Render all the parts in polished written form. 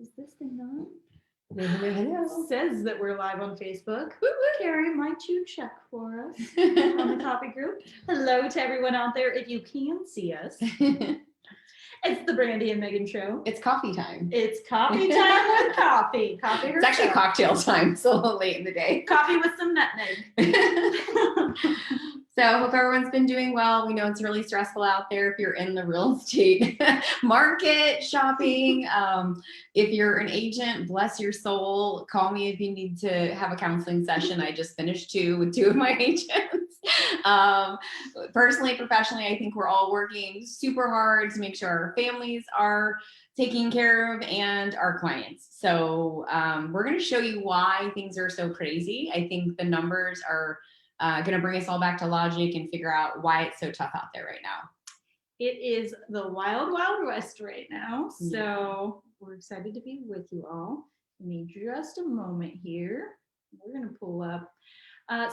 Is this thing on? Hello. Says that we're live on Facebook. Karrie, might you check for us on the coffee group? Hello to everyone out there. If you can see us, it's the Brandy and Meagan show. It's coffee time. It's coffee time with coffee. Coffee herself. It's actually cocktail time. It's a little late in the day. Coffee with some nutmeg. So hope everyone's been doing well. We know it's really stressful out there if you're in the real estate market, shopping. If you're an agent, bless your soul. Call me if you need to have a counseling session. I just finished with two of my agents. Personally, professionally, I think we're all working super hard to make sure our families are taken care of and our clients. So we're going to show you why things are so crazy. I think the numbers are going to bring us all back to logic and figure out why it's so tough out there right now. It is the wild, wild west right now. So we're excited to be with you all. We need just a moment here. We're going to pull up.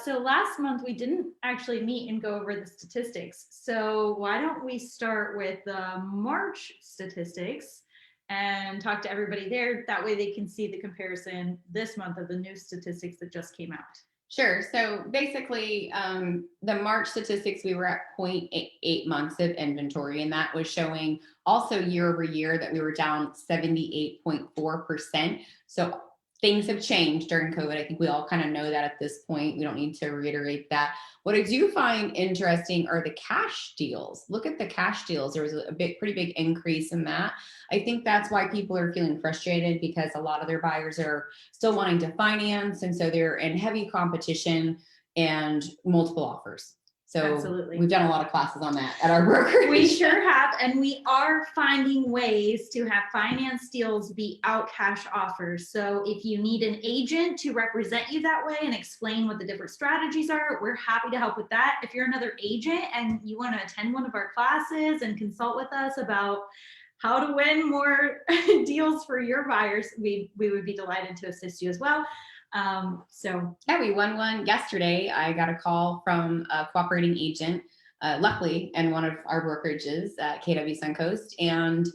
So last month we didn't actually meet and go over the statistics. So why don't we start with the March statistics and talk to everybody there. That way they can see the comparison this month of the new statistics that just came out. Sure. So basically, the March statistics, we were at 0.8 months of inventory, and that was showing also year over year that we were down 78.4%. So things have changed during COVID. I think we all kind of know that at this point. We don't need to reiterate that. What I do find interesting are the cash deals. Look at the cash deals. There was a pretty big increase in that. I think that's why people are feeling frustrated because a lot of their buyers are still wanting to finance. And so they're in heavy competition and multiple offers. So Absolutely. We've done a lot of classes on that at our brokerage. We sure have. And we are finding ways to have finance deals be out cash offers. So if you need an agent to represent you that way and explain what the different strategies are, we're happy to help with that. If you're another agent and you want to attend one of our classes and consult with us about how to win more deals for your buyers, we would be delighted to assist you as well. Yeah, we won one yesterday. I got a call from a cooperating agent, luckily, in one of our brokerages at KW Suncoast, and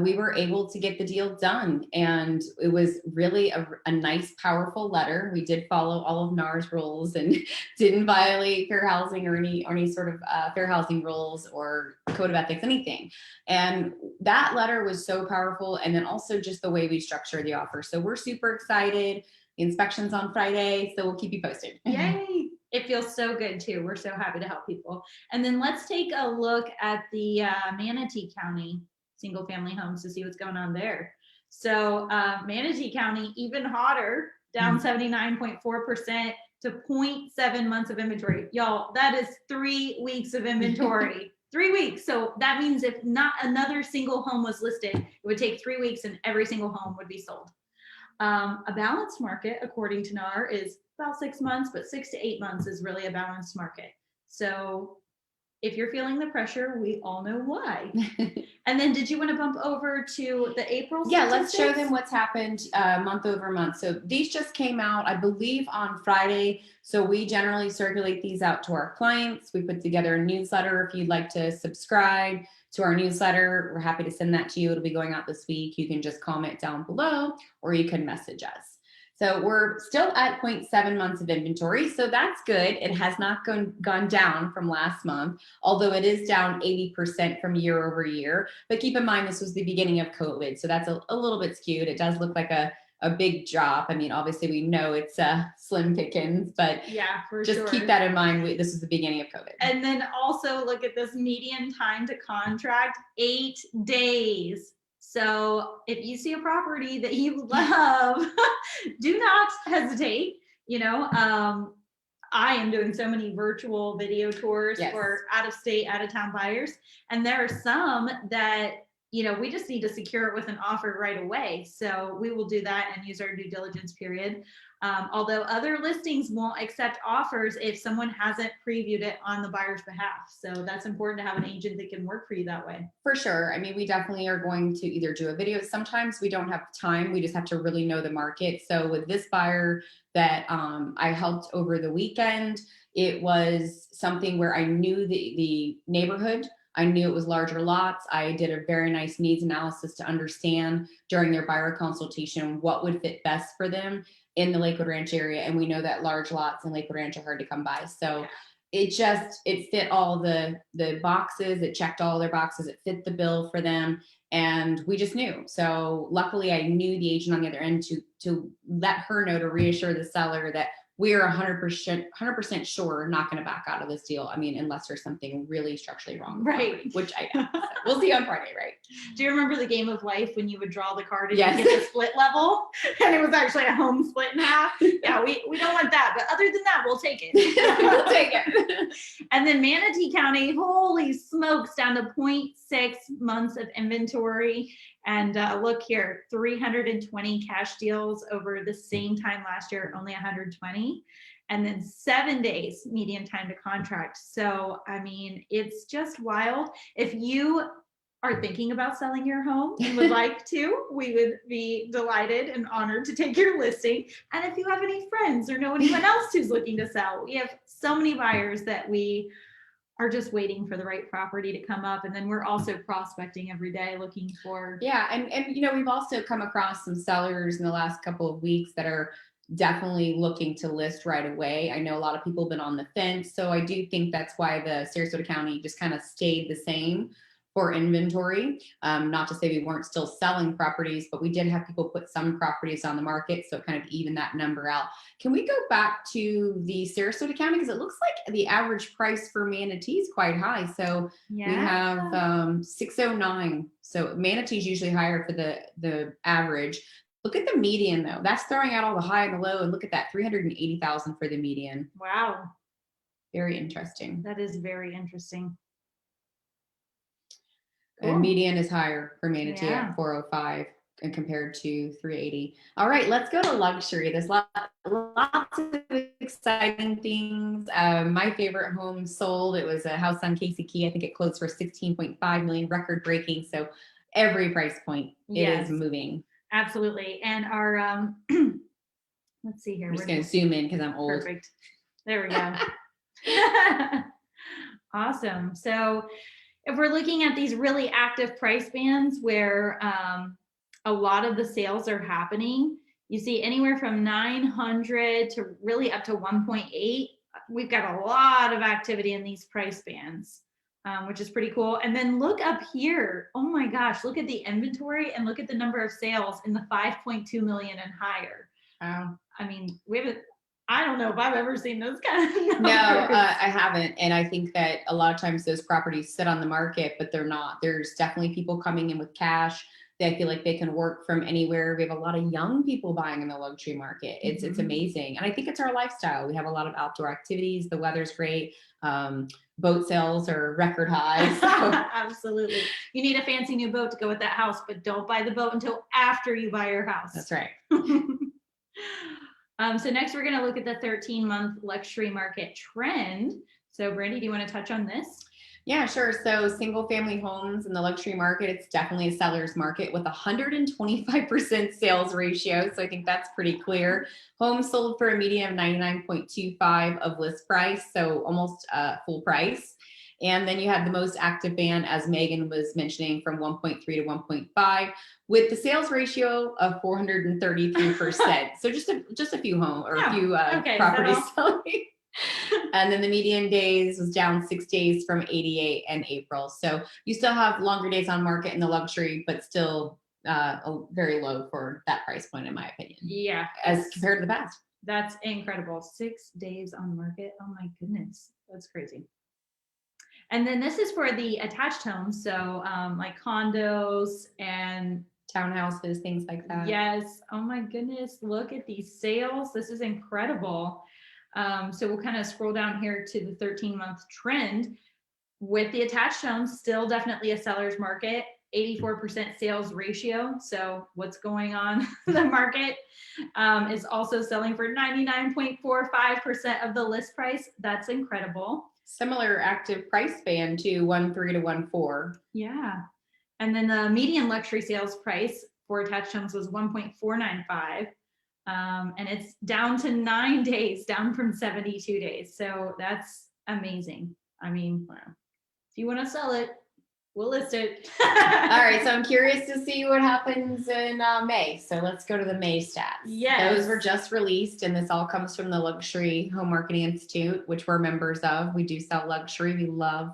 we were able to get the deal done. And it was really a nice, powerful letter. We did follow all of NAR's rules and didn't violate fair housing or any sort of fair housing rules or code of ethics, anything. And that letter was so powerful. And then also just the way we structure the offer. So we're super excited. The inspection's on Friday, so we'll keep you posted. Yay! It feels so good too. We're so happy to help people. And then let's take a look at the Manatee County single family homes to see what's going on there. So Manatee County, even hotter, down 79.4% to 0.7 months of inventory. Y'all, that is 3 weeks of inventory. 3 weeks. So that means if not another single home was listed, it would take 3 weeks and every single home would be sold. A balanced market, according to NAR, is about 6 months, but 6 to 8 months is really a balanced market. So if you're feeling the pressure, we all know why. And then did you want to bump over to the April statistics? Yeah, let's show them what's happened month over month. So these just came out, I believe, on Friday. So we generally circulate these out to our clients. We put together a newsletter. If you'd like to subscribe to our newsletter, we're happy to send that to you. It'll be going out this week. You can just comment down below or you can message us. So we're still at 0.7 months of inventory. So that's good. It has not gone down from last month, although it is down 80% from year over year. But keep in mind, this was the beginning of COVID. So that's a little bit skewed. It does look like a big drop. I mean, obviously we know it's slim pickings, but yeah, for just sure. Keep that in mind. This is the beginning of COVID. And then also look at this median time to contract, 8 days. So if you see a property that you love, do not hesitate. You know, I am doing so many virtual video tours for out of state, out of town buyers. And there are some that, you know, we just need to secure it with an offer right away. So we will do that and use our due diligence period. Although other listings won't accept offers if someone hasn't previewed it on the buyer's behalf. So that's important to have an agent that can work for you that way. For sure. I mean, we definitely are going to either do a video. Sometimes we don't have time. We just have to really know the market. So with this buyer that I helped over the weekend, it was something where I knew the neighborhood I knew it was larger lots. I did a very nice needs analysis to understand during their buyer consultation what would fit best for them in the Lakewood Ranch area. And we know that large lots in Lakewood Ranch are hard to come by. So it fit all the boxes. It checked all their boxes. It fit the bill for them. And we just knew. So luckily I knew the agent on the other end to let her know, to reassure the seller that we're 100% sure not going to back out of this deal. I mean, unless there's something really structurally wrong. Right. Which I know. So we'll see on Friday, right? Do you remember the game of life when you would draw the card and Yes. you get the split level? And it was actually a home split in half. Yeah, we don't want that. But other than that, we'll take it. We'll take it. And then Manatee County, holy smokes, down to 0.6 months of inventory. And look here, 320 cash deals over the same time last year, only 120. And then 7 days median time to contract. So, I mean, it's just wild. If you are thinking about selling your home and would like to, we would be delighted and honored to take your listing. And if you have any friends or know anyone else who's looking to sell, we have so many buyers that we are just waiting for the right property to come up. And then we're also prospecting every day looking for. Yeah. And you know, we've also come across some sellers in the last couple of weeks that are definitely looking to list right away. I know a lot of people have been on the fence. So I do think that's why the Sarasota County just kind of stayed the same for inventory. Not to say we weren't still selling properties, but we did have people put some properties on the market. So it kind of even that number out. Can we go back to the Sarasota County? Because it looks like the average price for Manatee is quite high. So we have 609. So Manatee is usually higher for the average. Look at the median though. That's throwing out all the high and the low. And look at that, 380,000 for the median. Wow. Very interesting. That is very interesting. Cool. And median is higher for Manatee Yeah. at 405 and compared to 380. All right, let's go to luxury. There's lots of exciting things. My favorite home sold. It was a house on Casey Key. I think it closed for 16.5 million, record breaking. So every price point it is moving. Absolutely. And our let's see here. I'm just going to zoom in because I'm old. Perfect. There we go. Awesome. So if we're looking at these really active price bands where a lot of the sales are happening, you see anywhere from 900 to really up to 1.8. We've got a lot of activity in these price bands, which is pretty cool. And then look up here. Oh my gosh, look at the inventory and look at the number of sales in the 5.2 million and higher. Wow. I mean, I don't know if I've ever seen those kind of numbers. No, I haven't. And I think that a lot of times those properties sit on the market, but they're not. There's definitely people coming in with cash. They feel like they can work from anywhere. We have a lot of young people buying in the luxury market. It's amazing. And I think it's our lifestyle. We have a lot of outdoor activities. The weather's great. Boat sales are record high. So. Absolutely. You need a fancy new boat to go with that house, but don't buy the boat until after you buy your house. That's right. So next we're going to look at the 13-month luxury market trend. So Brandy, do you want to touch on this? Yeah, sure. So single family homes in the luxury market, it's definitely a seller's market with 125% sales ratio. So I think that's pretty clear. Homes sold for a median of 99.25 of list price. So almost full price. And then you had the most active band, as Meagan was mentioning, from 1.3 to 1.5, with the sales ratio of 433%. So just a few properties selling. And then the median days was down 6 days from 88 in April. So you still have longer days on market in the luxury, but still very low for that price point, in my opinion. Yeah. As compared to the past. That's incredible. 6 days on market. Oh my goodness. That's crazy. And then this is for the attached homes. So like condos and townhouses, things like that. Yes. Oh my goodness. Look at these sales. This is incredible. So we'll kind of scroll down here to the 13-month trend with the attached homes, still definitely a seller's market, 84% sales ratio. So what's going on in the market is also selling for 99.45% of the list price. That's incredible. Similar active price band to 1.3 to 1.4. Yeah. And then the median luxury sales price for attached homes was 1.495. And it's down to 9 days, down from 72 days. So that's amazing. I mean, wow. If you want to sell it, We'll list it. All right, so I'm curious to see what happens in May. So let's go to the May stats. Yes. Those were just released, and this all comes from the Luxury Home Marketing Institute, which we're members of. We do sell luxury. We love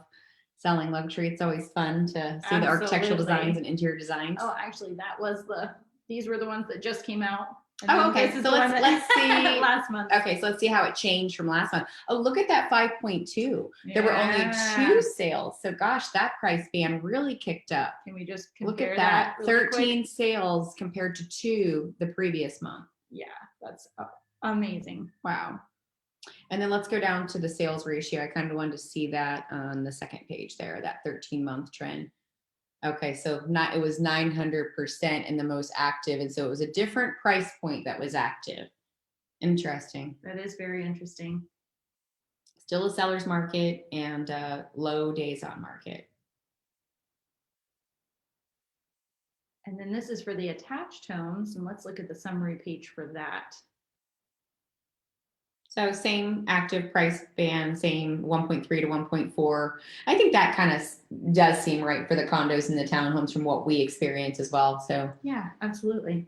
selling luxury. It's always fun to see the architectural designs and interior designs. Oh, actually, these were the ones that just came out. Oh, okay. So let's see. Last month. Okay, so let's see how it changed from last month. Oh, look at that 5.2. There were only 2 sales. So gosh, that price band really kicked up. Can we just look at that? Really 13 quick? sales compared to 2 the previous month. Yeah, that's amazing. Wow. And then let's go down to the sales ratio. I kind of wanted to see that on the second page there, that 13-month trend. Okay, so it was 900% in the most active. And so it was a different price point that was active. Interesting. That is very interesting. Still a seller's market and low days on market. And then this is for the attached homes. And let's look at the summary page for that. So same active price band, same 1.3 to 1.4. I think that kind of does seem right for the condos and the townhomes from what we experience as well. So yeah, absolutely.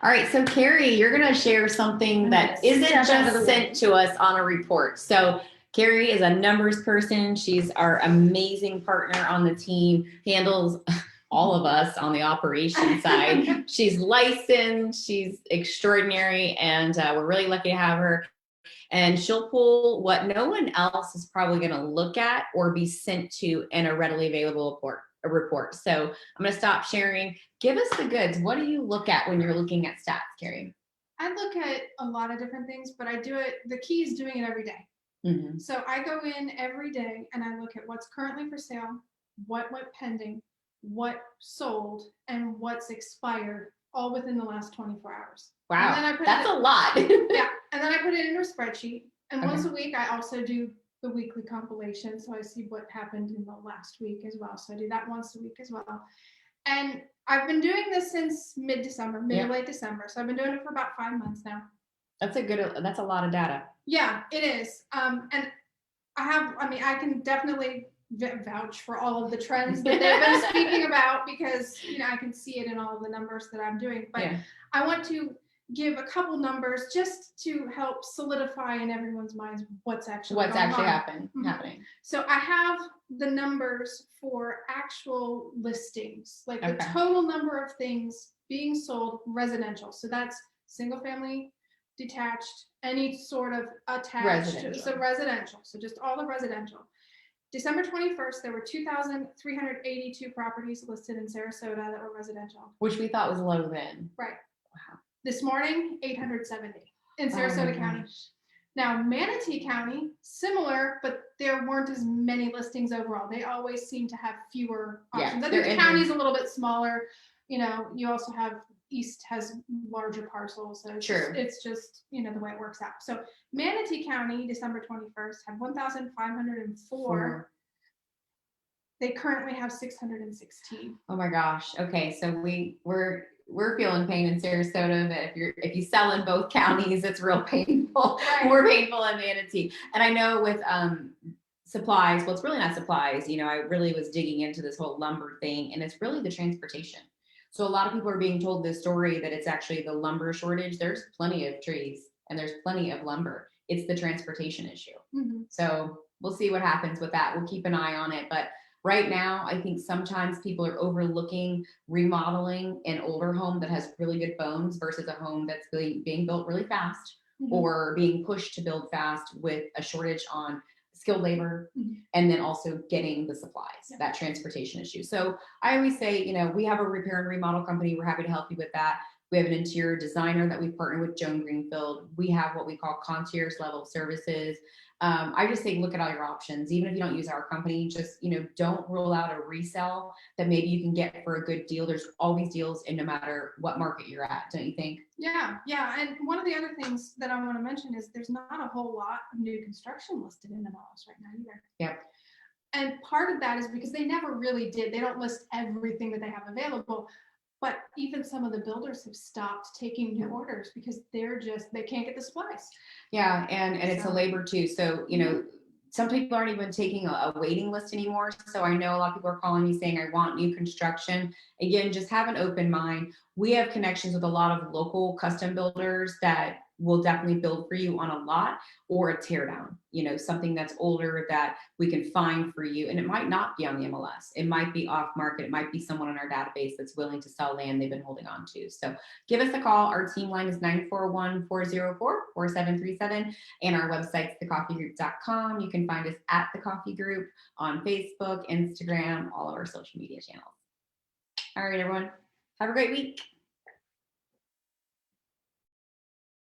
All right, so Karrie, you're going to share something that isn't just sent to us on a report. So Karrie is a numbers person. She's our amazing partner on the team, handles all of us on the operations side. She's licensed, she's extraordinary, and we're really lucky to have her. And she'll pull what no one else is probably going to look at or be sent to in a readily available report. So I'm going to stop sharing. Give us the goods. What do you look at when you're looking at stats, Karrie? I look at a lot of different things, but I do it. The key is doing it every day. Mm-hmm. So I go in every day and I look at what's currently for sale, what went pending, what sold, and what's expired, all within the last 24 hours. Wow, that's a lot. Yeah, and then I put it into a spreadsheet. And once Okay. a week, I also do the weekly compilation. So I see what happened in the last week as well. So I do that once a week as well. And I've been doing this since mid-December, to late December. So I've been doing it for about 5 months now. That's a lot of data. Yeah, it is. And I can definitely vouch for all of the trends that they've been speaking about because, I can see it in all of the numbers that I'm doing. But I want to give a couple numbers just to help solidify in everyone's minds what's actually happening. So I have the numbers for actual listings, like the Okay. total number of things being sold residential. So that's single family, detached, any sort of attached. So residential. So just all the residential. December 21st, there were 2,382 properties listed in Sarasota that were residential. Which we thought was low then. Right. Wow. This morning, 870 in Sarasota County. Now, Manatee County, similar, but there weren't as many listings overall. They always seem to have fewer options. I think the county's a little bit smaller. You also have East has larger parcels. So it's just the way it works out. So Manatee County, December 21st, had 1,504. They currently have 616. Oh my gosh. Okay. So we're feeling pain in Sarasota, but if you sell in both counties, it's real painful. Right. More painful in Manatee. And I know with supplies, well, it's really not supplies. I really was digging into this whole lumber thing, and it's really the transportation. So a lot of people are being told this story that it's actually the lumber shortage. There's plenty of trees and there's plenty of lumber. It's the transportation issue. Mm-hmm. So we'll see what happens with that. We'll keep an eye on it. But right now, I think sometimes people are overlooking remodeling an older home that has really good bones versus a home that's being built really fast or being pushed to build fast with a shortage on skilled labor and then also getting the supplies, that transportation issue. So I always say, we have a repair and remodel company. We're happy to help you with that. We have an interior designer that we partner with, Joan Greenfield. We have what we call concierge level services. I just say, look at all your options. Even if you don't use our company, just, don't rule out a resale that maybe you can get for a good deal. There's always deals in no matter what market you're at, don't you think? Yeah. And one of the other things that I want to mention is there's not a whole lot of new construction listed in MLS right now either. Yep. And part of that is because they never really did. They don't list everything that they have available. But even some of the builders have stopped taking new orders because they can't get the supplies. Yeah, and it's a labor too. So, some people aren't even taking a waiting list anymore. So I know a lot of people are calling me saying, I want new construction. Again, just have an open mind. We have connections with a lot of local custom builders that will definitely build for you on a lot or a tear down, something that's older that we can find for you. And it might not be on the MLS. It might be off market. It might be someone in our database that's willing to sell land they've been holding on to. So give us a call. Our team line is 941-404-4737. And our website's thecoffeegroup.com. You can find us at The Coffee Group on Facebook, Instagram, all of our social media channels. All right, everyone. Have a great week.